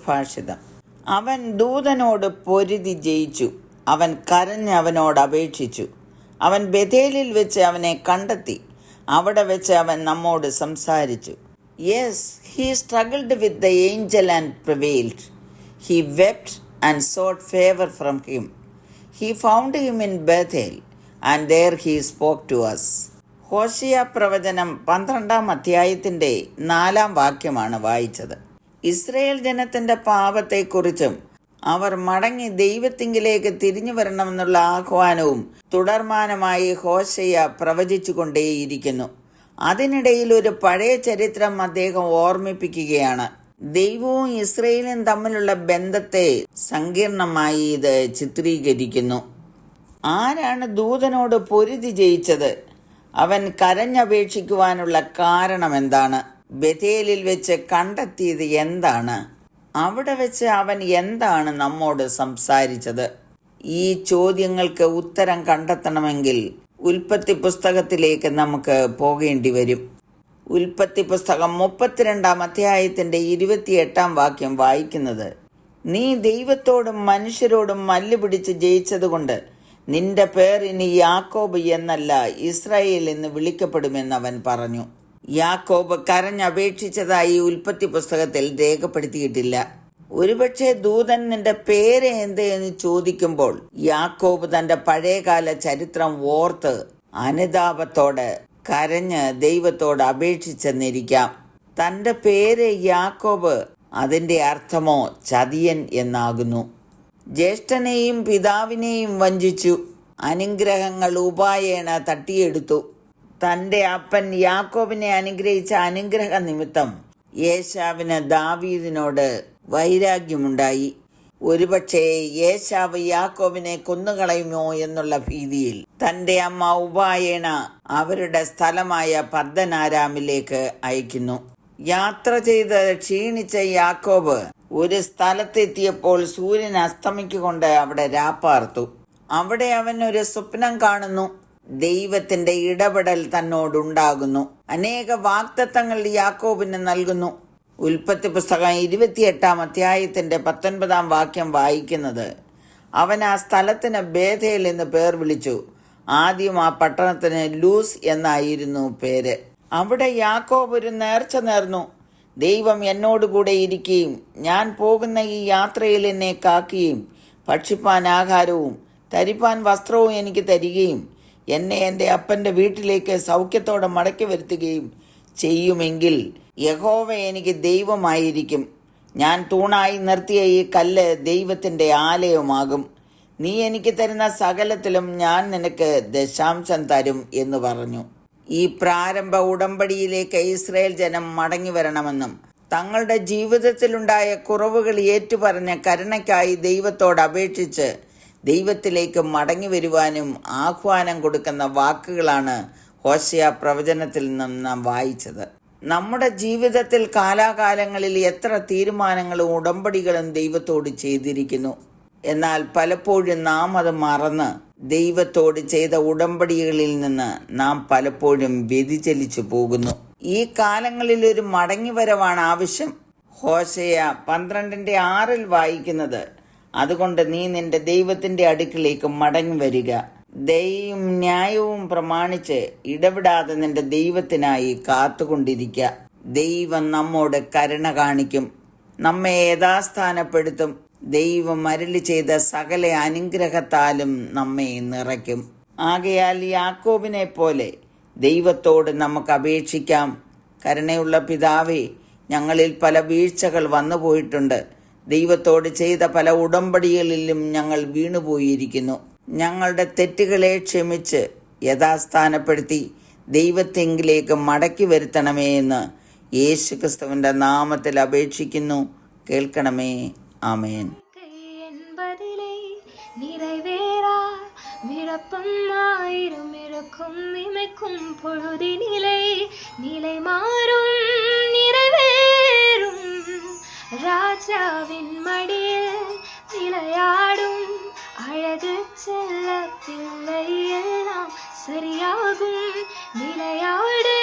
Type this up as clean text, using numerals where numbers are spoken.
സുഭാഷിതം. അവൻ ദൂതനോട് പൊരുതി ജയിച്ചു, അവൻ കരഞ്ഞ് അവനോട് അപേക്ഷിച്ചു. അവൻ ബേഥേലിൽ വെച്ച് അവനെ കണ്ടെത്തി, അവിടെ വെച്ച് അവൻ നമ്മോട് സംസാരിച്ചു. Yes, he struggled with the angel and prevailed. He wept and sought favor from him. He found him in Bethel, and there he spoke to us. ഹോശിയ പ്രവചനം 12-ാം അധ്യായത്തിൻ്റെ 4-ാം വാക്യമാണ് വായിച്ചത്. ഇസ്രയേൽ ജനത്തിൻ്റെ പാപത്തെക്കുറിച്ചും അവർ മടങ്ങി ദൈവത്തിങ്കിലേക്ക് തിരിഞ്ഞു വരണമെന്നുള്ള ആഹ്വാനവും തുടർമാനമായി ഹോശയ്യ പ്രവചിച്ചുകൊണ്ടേയിരിക്കുന്നു. അതിനിടയിൽ ഒരു പഴയ ചരിത്രം അദ്ദേഹം ഓർമ്മിപ്പിക്കുകയാണ്. ദൈവവും ഇസ്രയേലും തമ്മിലുള്ള ബന്ധത്തെ സങ്കീർണമായി ഇത് ചിത്രീകരിക്കുന്നു. ആരാണ് ദൂതനോട് പൊരുതി ജയിച്ചത്? അവൻ കരഞ്ഞപേക്ഷിക്കുവാനുള്ള കാരണം എന്താണ്? ബേഥേലിൽ വെച്ച് കണ്ടെത്തിയത് എന്താണ്? അവിടെ വെച്ച് അവൻ എന്താണ് നമ്മോട് സംസാരിച്ചത്? ഈ ചോദ്യങ്ങൾക്ക് ഉത്തരം കണ്ടെത്തണമെങ്കിൽ ഉൽപ്പത്തി പുസ്തകത്തിലേക്ക് നമുക്ക് പോകേണ്ടി വരും. ഉൽപ്പത്തി പുസ്തകം 32-ാം അധ്യായത്തിൻ്റെ 28-ാം വാക്യം വായിക്കുന്നത്: നീ ദൈവത്തോടും മനുഷ്യരോടും മല്ലുപിടിച്ച് ജയിച്ചതുകൊണ്ട് നിന്റെ പേർ ഇനി യാക്കോബ് എന്നല്ല ഇസ്രായേൽ എന്ന് വിളിക്കപ്പെടുമെന്ന് അവൻ പറഞ്ഞു. യാക്കോബ് കരഞ്ഞപേക്ഷിച്ചതായി ഉൽപ്പത്തി പുസ്തകത്തിൽ രേഖപ്പെടുത്തിയിട്ടില്ല. ഒരുപക്ഷെ ദൂതൻ നിന്റെ പേര് എന്ത് എന്ന് ചോദിക്കുമ്പോൾ യാക്കോബ് തന്റെ പഴയകാല ചരിത്രം ഓർത്ത് അനുതാപത്തോടെ കരഞ്ഞ് ദൈവത്തോട് അപേക്ഷിച്ചെന്നിരിക്കാം. തന്റെ പേര് യാക്കോബ്, അതിന്റെ അർത്ഥമോ ചതിയൻ എന്നാകുന്നു. ജ്യേഷ്ഠനെയും പിതാവിനെയും വഞ്ചിച്ചു, അനുഗ്രഹങ്ങൾ ഉപായേന തട്ടിയെടുത്തു. തന്റെ അപ്പൻ യാക്കോബിനെ അനുഗ്രഹിച്ച അനുഗ്രഹ നിമിത്തം ഏശാവിന് ദാവീദിനോട് വൈരാഗ്യമുണ്ടായി. ഒരുപക്ഷെ ഏശാവ് യാക്കോബിനെ കൊന്നുകളയുമോ എന്നുള്ള ഭീതിയിൽ തന്റെ അമ്മ ഉപായേന അവരുടെ സ്ഥലമായ പദ്ദനാരാമിലേക്ക് അയക്കുന്നു. യാത്ര ചെയ്ത് ക്ഷീണിച്ച യാക്കോബ് ഒരു സ്ഥലത്തെത്തിയപ്പോൾ സൂര്യൻ അസ്തമിക്കൊണ്ട് അവിടെ രാപ്പാർത്തു. അവിടെ അവൻ ഒരു സ്വപ്നം കാണുന്നു. ദൈവത്തിന്റെ ഇടപെടൽ തന്നോടുണ്ടാകുന്നു. അനേക വാഗ്ദത്തങ്ങൾ യാക്കോബിന് നൽകുന്നു. ഉൽപ്പത്തി പുസ്തകം 28-ാം അധ്യായത്തിന്റെ 19-ാം വാക്യം വായിക്കുന്നത്: അവൻ ആ സ്ഥലത്തിന് ബേഥേൽ എന്ന് പേർ വിളിച്ചു. ആദ്യം ആ പട്ടണത്തിന് ലൂസ് എന്നായിരുന്നു പേര്. അവിടെ യാക്കോബ് ഒരു നേർച്ച നേർന്നു: ദൈവം എന്നോടുകൂടെ ഇരിക്കുകയും ഞാൻ പോകുന്ന ഈ യാത്രയിൽ എന്നെ കാക്കുകയും ഭക്ഷിപ്പാൻ ആഹാരവും ധരിപ്പാൻ വസ്ത്രവും എനിക്ക് തരികയും എന്നെ എൻ്റെ അപ്പൻ്റെ വീട്ടിലേക്ക് സൗഖ്യത്തോടെ മടക്കി വരുത്തുകയും ചെയ്യുമെങ്കിൽ യഹോവ എനിക്ക് ദൈവമായിരിക്കും. ഞാൻ തൂണായി നിർത്തിയ ഈ കല്ല് ദൈവത്തിൻ്റെ ആലയമാകും. നീ എനിക്ക് തരുന്ന സകലത്തിലും ഞാൻ നിനക്ക് ദശാംശം തരും എന്ന് പറഞ്ഞു. ഈ പ്രാരംഭ ഉടമ്പടിയിലേക്ക് ഇസ്രായേൽ ജനം മടങ്ങി വരണമെന്നും തങ്ങളുടെ ജീവിതത്തിലുണ്ടായ കുറവുകൾ ഏറ്റുപറഞ്ഞ കരുണയ്ക്കായി ദൈവത്തോട് അപേക്ഷിച്ച് ദൈവത്തിലേക്ക് മടങ്ങി വരുവാനും ആഹ്വാനം കൊടുക്കുന്ന വാക്കുകളാണ് ഹോശേയ പ്രവചനത്തിൽ നിന്നും നാം വായിച്ചത്. നമ്മുടെ ജീവിതത്തിൽ കാലാകാലങ്ങളിൽ എത്ര തീരുമാനങ്ങളും ഉടമ്പടികളും ദൈവത്തോട് ചെയ്തിരിക്കുന്നു. എന്നാൽ പലപ്പോഴും നാം അത് മറന്ന് ദൈവത്തോട് ചെയ്ത ഉടമ്പടികളിൽ നിന്ന് നാം പലപ്പോഴും വ്യതിചലിച്ചു പോകുന്നു. ഈ കാലങ്ങളിൽ ഒരു മടങ്ങിവരവാണ് ആവശ്യം. ഹോശേയ 12:6 വായിക്കുന്നത്: അതുകൊണ്ട് നീ നിന്റെ ദൈവത്തിന്റെ അടുക്കിലേക്ക് മടങ്ങി വരിക, ദയയും ന്യായവും പ്രമാണിച്ച് ഇടവിടാതെ നിന്റെ ദൈവത്തിനായി കാത്തുകൊണ്ടിരിക്കുക. ദൈവം നമ്മോട് കരുണ കാണിക്കും, നമ്മെ യഥാസ്ഥാനപ്പെടുത്തും. ദൈവം അരുളി ചെയ്ത സകല അനുഗ്രഹത്താലും നമ്മെ നിറയ്ക്കും. ആകയാൽ യാക്കോബിനെ പോലെ ദൈവത്തോട് നമുക്ക് അപേക്ഷിക്കാം. കരുണയുള്ള പിതാവേ, ഞങ്ങളിൽ പല വീഴ്ചകൾ വന്നുപോയിട്ടുണ്ട്. ദൈവത്തോട് ചെയ്ത പല ഉടമ്പടികളിലും ഞങ്ങൾ വീണുപോയിരിക്കുന്നു. ഞങ്ങളുടെ തെറ്റുകളെ ക്ഷമിച്ച് യഥാസ്ഥാനപ്പെടുത്തി ദൈവത്തെങ്കിലേക്ക് മടക്കി വരുത്തണമേ എന്ന് യേശുക്രിസ്തുവിന്റെ നാമത്തിൽ അപേക്ഷിക്കുന്നു. കേൾക്കണമേ. ആമേൻ. விரப்பமாயிரும் இருக்கும் இமைக்கும் பொழுதினிலை நிலை மாறும் நிறைவேறும் ராஜாவின் மடியில் விளையாடும் அழகு செல்ல பிள்ளை எல்லாம் சரியாகும். விளையாடு